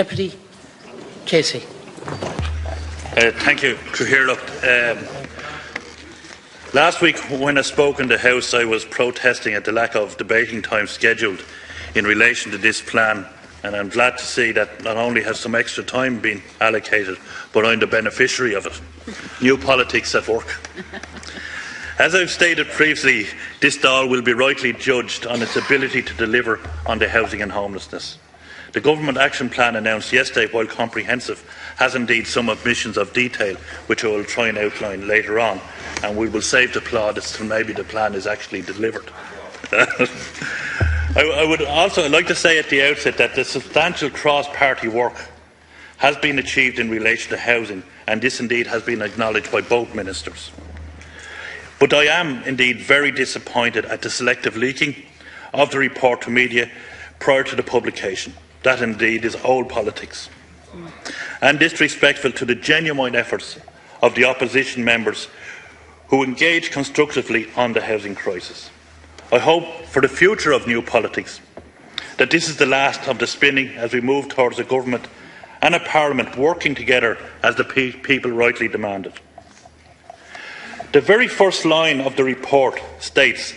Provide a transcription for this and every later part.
Deputy Casey. Thank you, Cathaoirleach. Last week, when I spoke in the House, I was protesting at the lack of debating time scheduled in relation to this plan, and I'm glad to see that not only has some extra time been allocated, but I'm the beneficiary of it. New politics at work. As I've stated previously, this Dáil will be rightly judged on its ability to deliver on the housing and homelessness. The Government Action Plan announced yesterday, while comprehensive, has indeed some omissions of detail, which I will try and outline later on, and we will save the plaudits till maybe the plan is actually delivered. I would also like to say at the outset that the substantial cross-party work has been achieved in relation to housing, and this indeed has been acknowledged by both ministers. But I am indeed very disappointed at the selective leaking of the report to media prior to the publication. That indeed is old politics, and disrespectful to the genuine efforts of the opposition members who engage constructively on the housing crisis. I hope for the future of new politics that this is the last of the spinning as we move towards a government and a parliament working together as the people rightly demanded. The very first line of the report states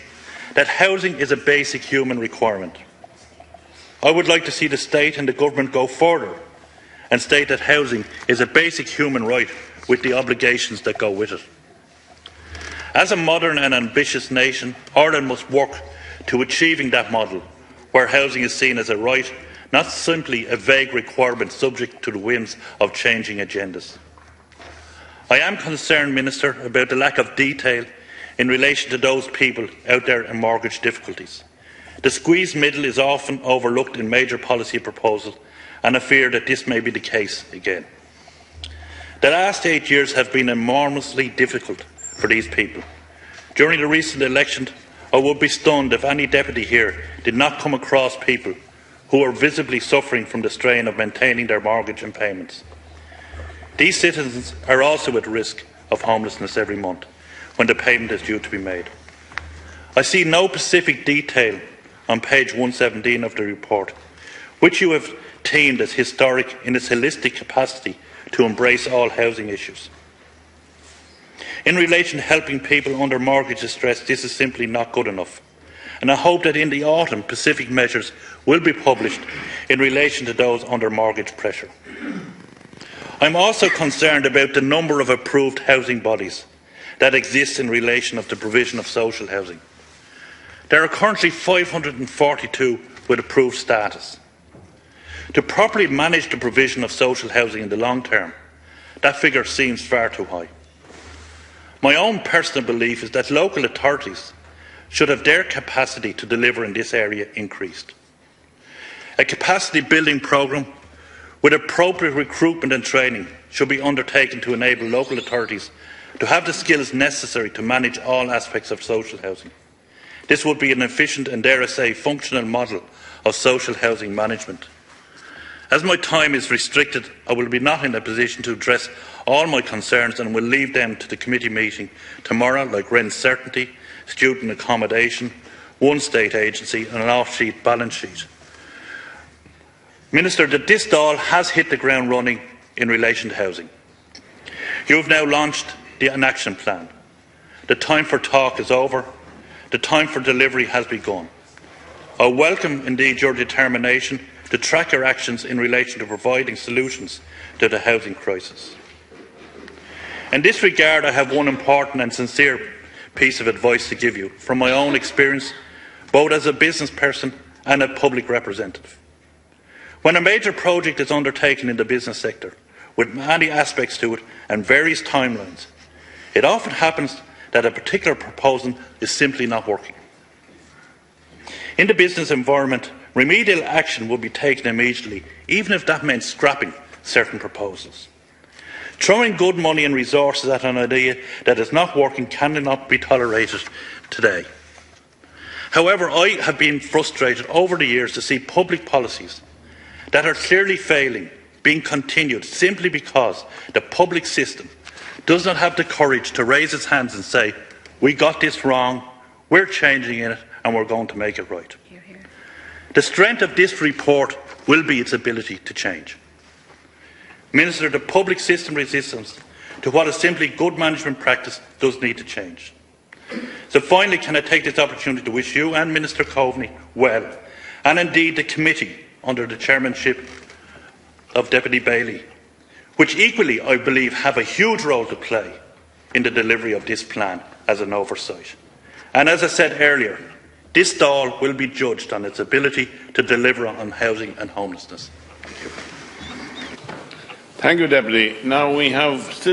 that housing is a basic human requirement. I would like to see the state and the government go further and state that housing is a basic human right with the obligations that go with it. As a modern and ambitious nation, Ireland must work to achieving that model, where housing is seen as a right, not simply a vague requirement subject to the whims of changing agendas. I am concerned, Minister, about the lack of detail in relation to those people out there in mortgage difficulties. The squeezed middle is often overlooked in major policy proposals, and I fear that this may be the case again. The last 8 years have been enormously difficult for these people. During the recent election, I would be stunned if any deputy here did not come across people who are visibly suffering from the strain of maintaining their mortgage and payments. These citizens are also at risk of homelessness every month when the payment is due to be made. I see no specific detail on page 117 of the report, which you have deemed as historic in its holistic capacity to embrace all housing issues. In relation to helping people under mortgage distress, this is simply not good enough, and I hope that in the autumn specific measures will be published in relation to those under mortgage pressure. I am also concerned about the number of approved housing bodies that exist in relation to the provision of social housing. There are currently 542 with approved status. To properly manage the provision of social housing in the long term, that figure seems far too high. My own personal belief is that local authorities should have their capacity to deliver in this area increased. A capacity building programme with appropriate recruitment and training should be undertaken to enable local authorities to have the skills necessary to manage all aspects of social housing. This would be an efficient and, dare I say, functional model of social housing management. As my time is restricted, I will be not in a position to address all my concerns and will leave them to the committee meeting tomorrow, like rent certainty, student accommodation, one state agency and an off-sheet balance sheet. Minister, that this Dáil has hit the ground running in relation to housing. You have now launched an action plan. The time for talk is over. The time for delivery has begun. I welcome indeed your determination to track your actions in relation to providing solutions to the housing crisis. In this regard, I have one important and sincere piece of advice to give you from my own experience, both as a business person and a public representative. When a major project is undertaken in the business sector, with many aspects to it and various timelines, it often happens that a particular proposal is simply not working. In the business environment, remedial action will be taken immediately, even if that meant scrapping certain proposals. Throwing good money and resources at an idea that is not working cannot be tolerated today. However, I have been frustrated over the years to see public policies that are clearly failing being continued simply because the public system does not have the courage to raise its hands and say, we got this wrong, we're changing it and we're going to make it right. Hear, hear. The strength of this report will be its ability to change. Minister, the public system resistance to what is simply good management practice does need to change. So finally, can I take this opportunity to wish you and Minister Coveney well, and indeed the committee under the chairmanship of Deputy Bailey, which equally, I believe, have a huge role to play in the delivery of this plan as an oversight. And as I said earlier, this Dáil will be judged on its ability to deliver on housing and homelessness. Thank you. Thank you, Deputy. Now we have still